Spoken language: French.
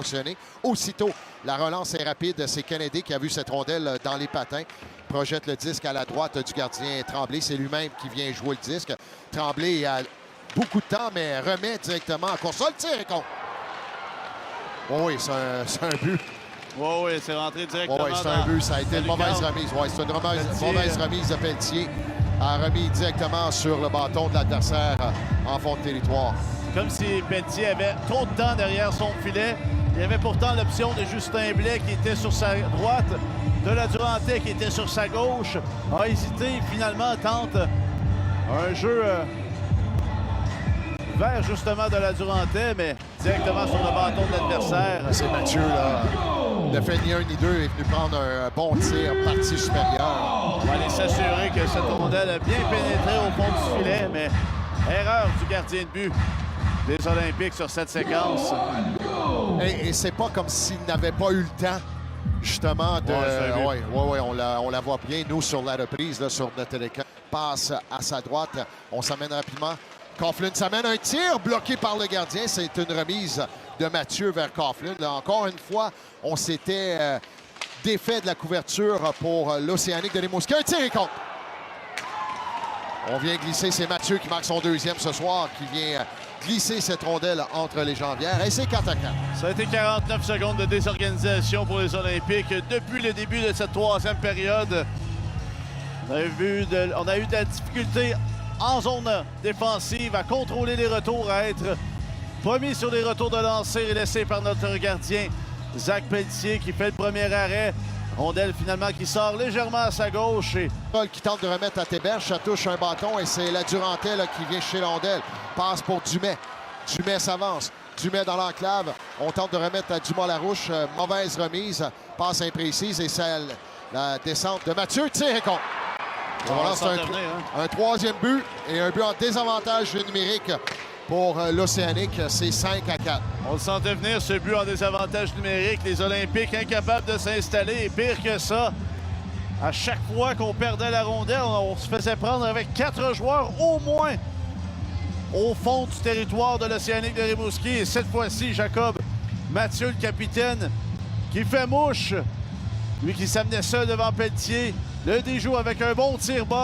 fonctionner. Aussitôt, la relance est rapide. C'est Kennedy qui a vu cette rondelle dans les patins. Projette le disque à la droite du gardien Tremblay. C'est lui-même qui vient jouer le disque. Tremblay a beaucoup de temps, mais remet directement en course. Le tir est contre. Oh oui, c'est un but. Oui, c'est rentré directement. Oui, c'est un but. Ça a été une mauvaise remise. Oui, c'est une mauvaise remise de Pelletier. A remis directement sur le bâton de l'adversaire en fond de territoire. Comme si Pelletier avait trop de temps derrière son filet. Il y avait pourtant l'option de Justin Blais qui était sur sa droite, de la Durantais qui était sur sa gauche. A hésité, finalement tente un jeu vers justement de la Durantais, mais directement sur le bâton de l'adversaire. C'est Mathieu, là. Ne fait ni un ni deux, est venu prendre un bon tir, partie supérieure. On va aller s'assurer que cette rondelle a bien pénétré au fond du filet, mais erreur du gardien de but des Olympiques sur cette séquence. Et c'est pas comme s'il n'avait pas eu le temps, justement, de... Oui, on la voit bien, nous, sur la reprise, là, sur notre écran. Passe à sa droite, on s'amène rapidement. Coughlin s'amène un tir bloqué par le gardien. C'est une remise de Mathieu vers Coughlin. Là, encore une fois, on s'était défait de la couverture pour l'Océanique de Rimouski. Un tir et contre. On vient glisser, c'est Mathieu qui marque son deuxième ce soir, qui vient glisser cette rondelle entre les jambières. Et c'est 4-4. Ça a été 49 secondes de désorganisation pour les Olympiques depuis le début de cette troisième période. On a eu de la difficulté en zone défensive, à contrôler les retours, à être promis sur les retours de lancer et laissé par notre gardien Zach Pelletier qui fait le premier arrêt. Rondelle finalement qui sort légèrement à sa gauche. Et Paul qui tente de remettre à Théberge, ça touche un bâton et c'est la Durantais là, qui vient chez Rondelle. Passe pour Dumais. Dumais s'avance. Dumais dans l'enclave. On tente de remettre à Dumas-Larouche. Mauvaise remise. Passe imprécise et celle, la descente de Mathieu. Tir et contre. Voilà, c'est un troisième but et un but en désavantage numérique pour l'Océanique. C'est 5-4. On le sentait venir, ce but en désavantage numérique. Les Olympiques incapables de s'installer. Et pire que ça, à chaque fois qu'on perdait la rondelle, on se faisait prendre avec 4 joueurs au moins au fond du territoire de l'Océanique de Rimouski. Et cette fois-ci, Jacob Mathieu, le capitaine, qui fait mouche. Lui qui s'amenait seul devant Pelletier. Le déjoue avec un bon tir bas.